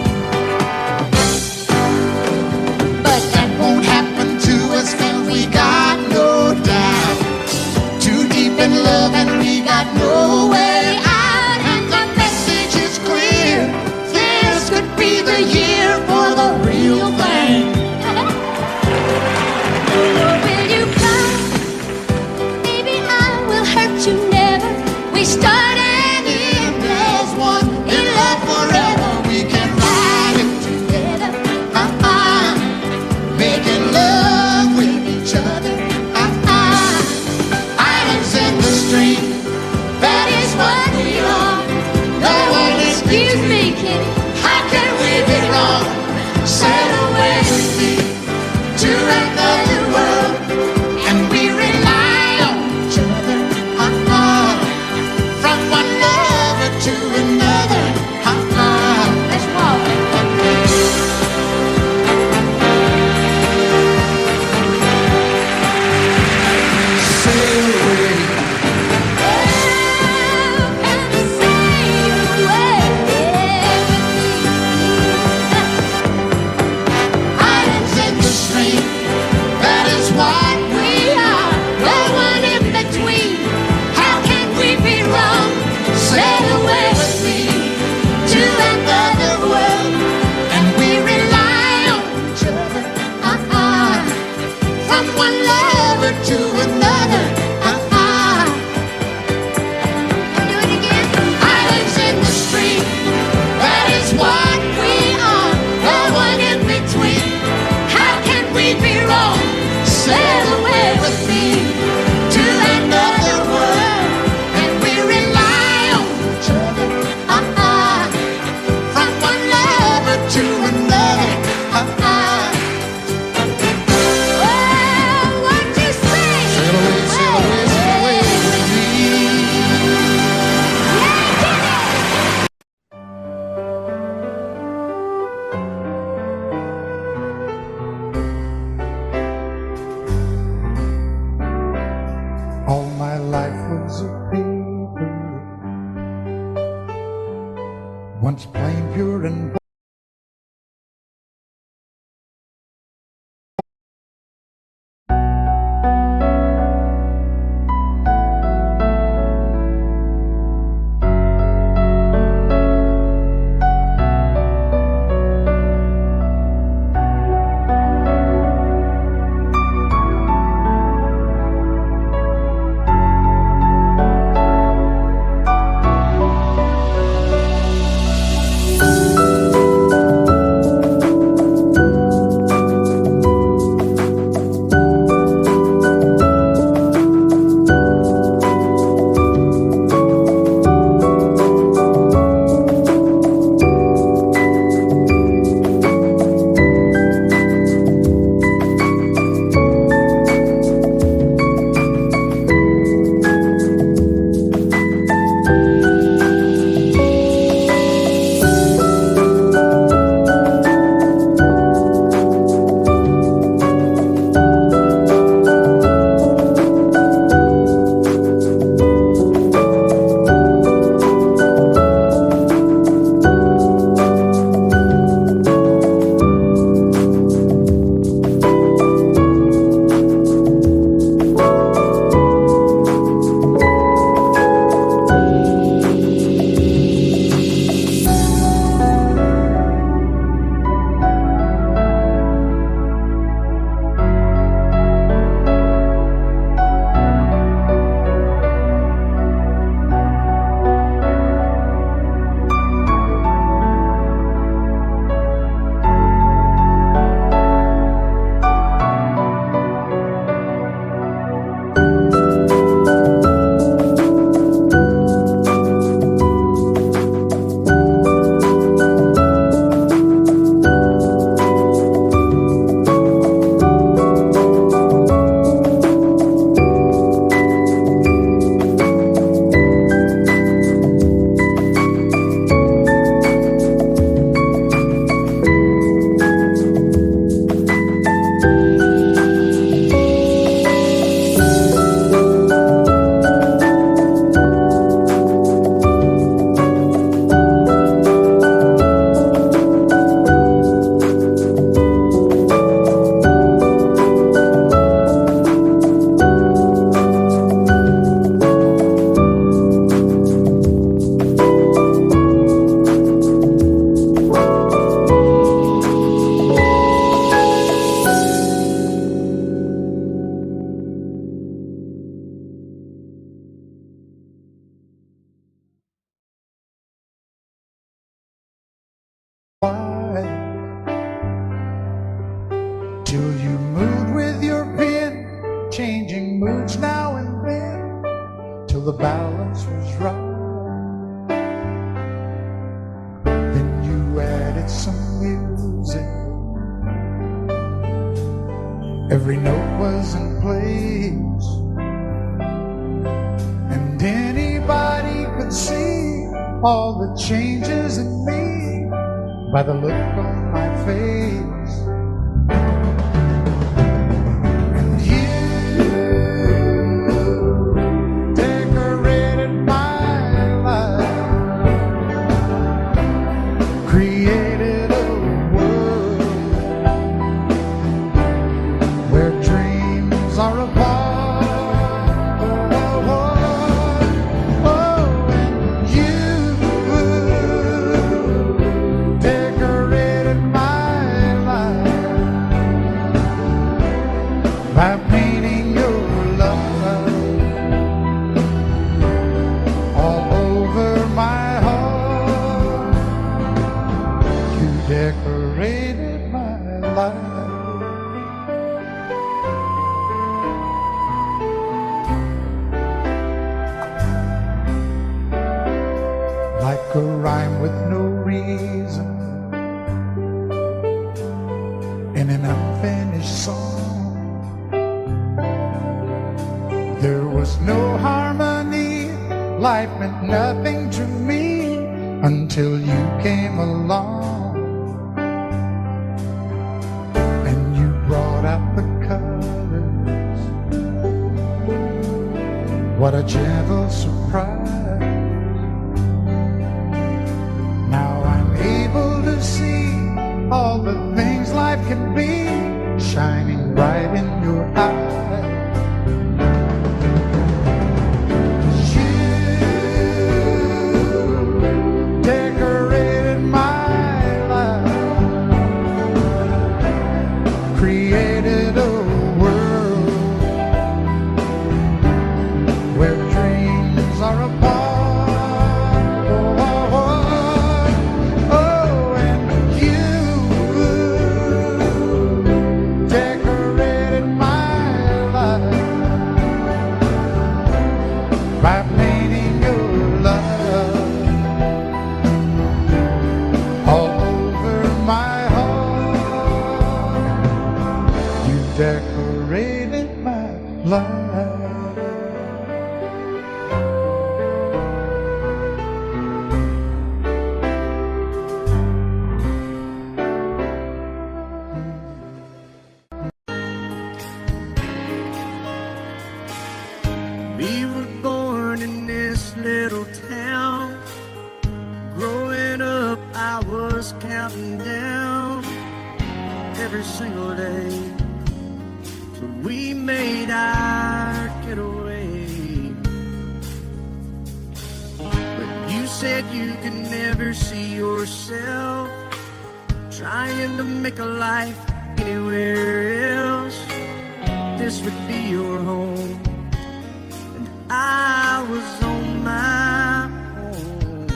Speaker 7: but that won't happen to us, and we got no doubt. Too deep in love and we got no way out, and the message is clear. This could be the year for the real thing.
Speaker 4: Will you cry? Maybe I will hurt you never. We started
Speaker 7: End as one, in love forever. We can ride it together, making love with each other, Islands in the stream, my life was a paper, once plain, pure, and till you moved with your pen, changing moods now and then, till the balance was right. Then you added some music, every note was in place, and anybody could see all the changes in me by the look on my face. And you decorated my life, created a world where dreams are a part. By painting your love all over my heart, you decorated my life. Like a rhyme with no reason in an unfinished song. There was no harmony, life meant nothing to me until you came along. And you brought out the colors What a gentle surprise. Now I'm able to see all the things life can be shining bright in your eyes. Decorated my life.
Speaker 12: We were born in this little town. Growing up, I was counting down every single day. So we made our getaway. But you said you could never see yourself trying to make a life anywhere else. This would be your home, and I was on my own.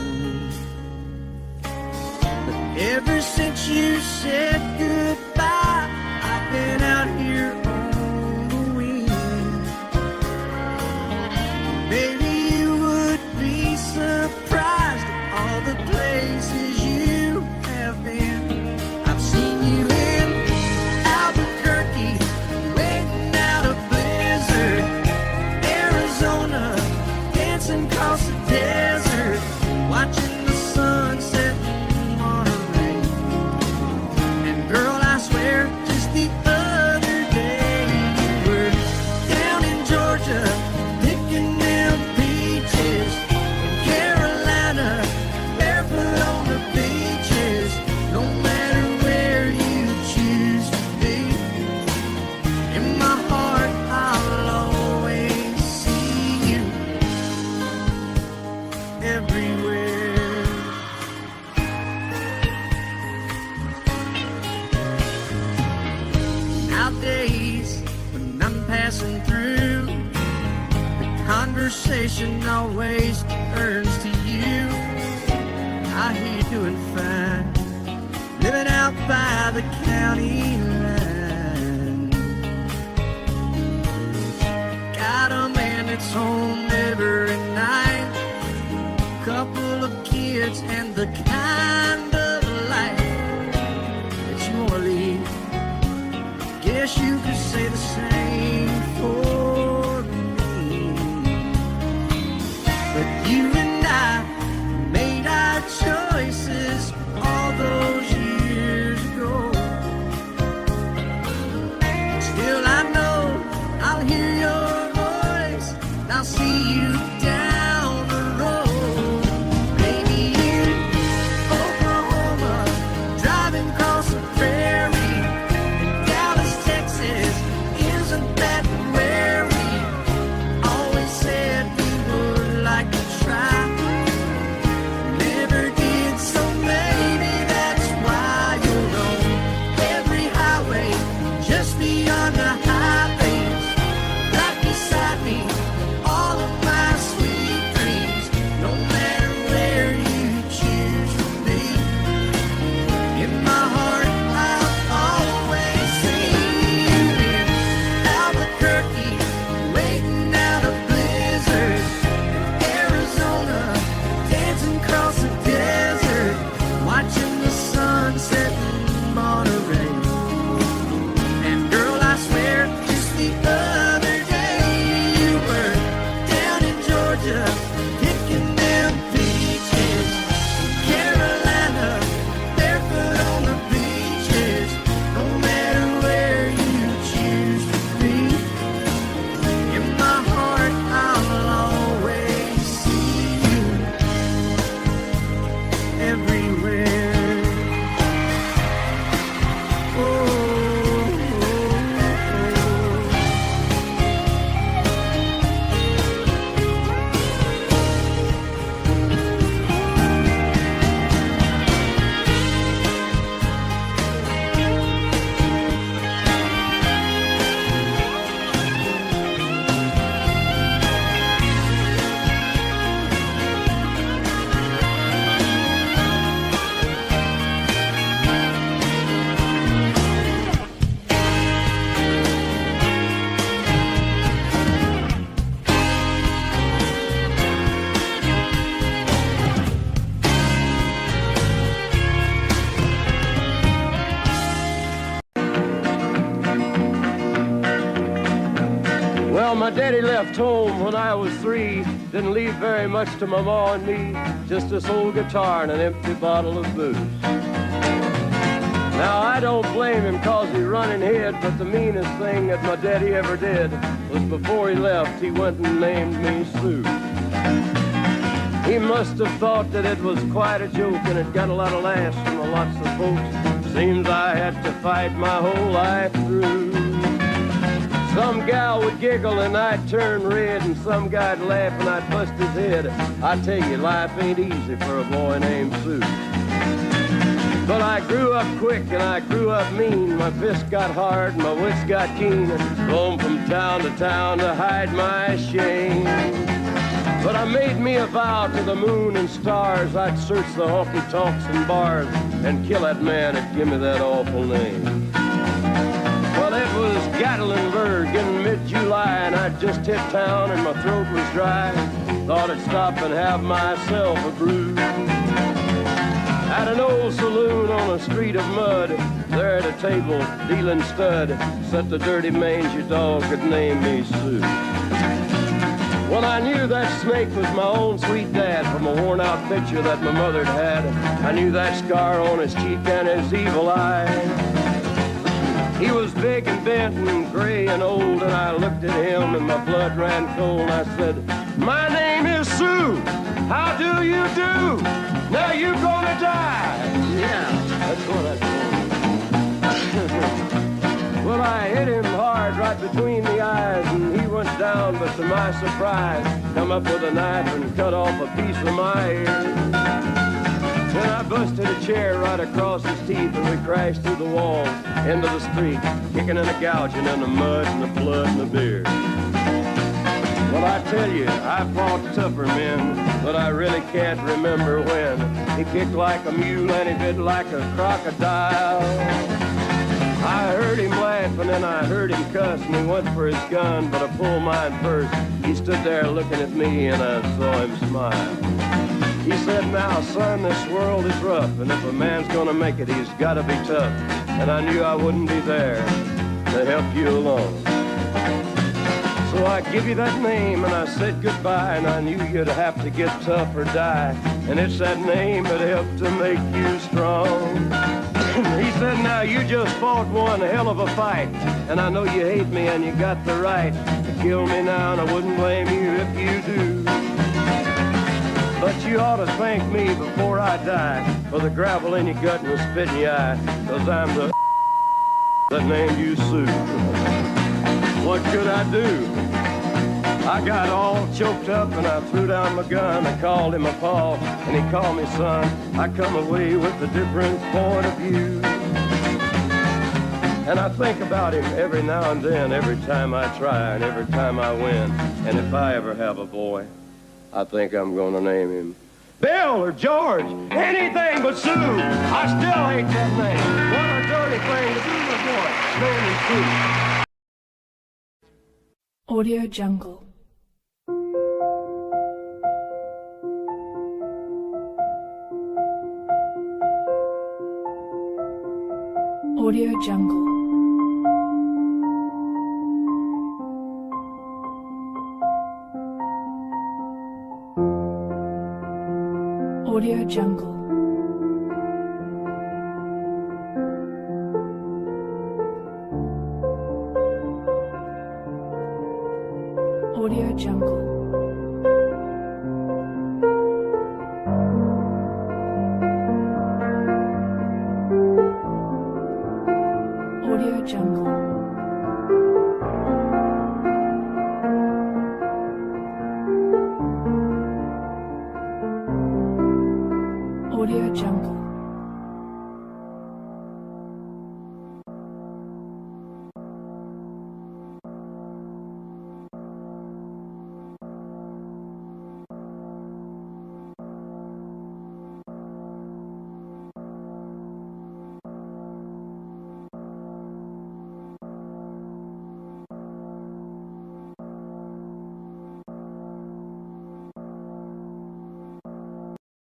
Speaker 12: But ever since you said goodbye, I've been out here on the wing. Maybe you would be surprised at all the places you have been. I've seen you in Albuquerque, waiting out a blizzard, Arizona, dancing across the desert, watching the sunset in Monterey. And girl, I swear, just the other day you were down in Georgia, picking them peaches. In Carolina, barefoot on the beaches. No matter where you choose to be, in my heart I'll always see you everywhere. Nowadays, when I'm passing through, the conversation always turns to you. I hear you doing fine, living out by the county line. Got a man that's home every night, couple of kids, and the kind of life that you wanna lead. Guess you could say the same for me. But you and I made our choices all those years ago. Still I know I'll hear your voice, and I'll see you down the road. Maybe in Oklahoma, driving across the prairie. Dallas, Texas, isn't that where we always said we would like to try? Never did, so maybe that's why you're on every highway, just beyond the highways, right beside me, all of my sweet
Speaker 13: daddy left home when I was 3. Didn't leave very much to my ma and me, just this old guitar and an empty bottle of booze. Now I don't blame him 'cause he run and hid, but the meanest thing that my daddy ever did was before he left, he went and named me Sue. He must have thought that it was quite a joke and it got a lot of laughs from lots of folks. Seems I had to fight my whole life through. Some gal would giggle and I'd turn red, and some guy'd laugh and I'd bust his head. I tell you, life ain't easy for a boy named Sue. But I grew up quick and I grew up mean. My fists got hard and my wits got keen. Roamed from town to hide my shame. But I made me a vow to the moon and stars, I'd search the honky-tonks and bars and kill that man that give me that awful name. Well, it was Gatlinburg in mid-July, and I'd just hit town and my throat was dry. Thought I'd stop and have myself a brew. At an old saloon on a street of mud, there at a table, dealing stud, sat the dirty mangy dog that named me Sue. Well, I knew that snake was my own sweet dad from a worn-out picture that my mother'd had. I knew that scar on his cheek and his evil eye. He was big and bent and gray and old, and I looked at him and my blood ran cold. I said, "My name is Sue. How do you do? Now you gonna die." Yeah, that's what I told him. Well, I hit him hard right between the eyes, and he went down, but to my surprise, come up with a knife and cut off a piece of my ear. Then I busted a chair right across his teeth, and we crashed through the walls into the street, kicking and a gouging in the mud and the blood and the beer. Well, I tell you, I fought tougher men, but I really can't remember when. He kicked like a mule and he bit like a crocodile. I heard him laugh and then I heard him cuss, and he went for his gun, but I pulled mine first. He stood there looking at me and I saw him smile. He said, "Now, son, this world is rough, and if a man's gonna make it, he's gotta be tough." And I knew I wouldn't be there to help you along. So I give you that name and I said goodbye, and I knew you'd have to get tough or die. And it's that name that helped to make you strong. He said, "Now you just fought one hell of a fight, and I know you hate me and you got the right to kill me now, and I wouldn't blame you if you do. But you ought to thank me before I die for the gravel in your gut and the spit in your eye, 'cause I'm the that named you Sue." What could I do? I got all choked up and I threw down my gun. I called him a paw and he called me son. I come away with a different point of view. And I think about him every now and then, every time I try and every time I win. And if I ever have a boy, I think I'm gonna name him Bill or George, anything but Sue. I still hate that name. What a dirty thing to do with a boy. Name him Sue.
Speaker 14: Audio Jungle. Audio Jungle. Audio Jungle. Audio Jungle. Audio Jungle. Audio Jungle.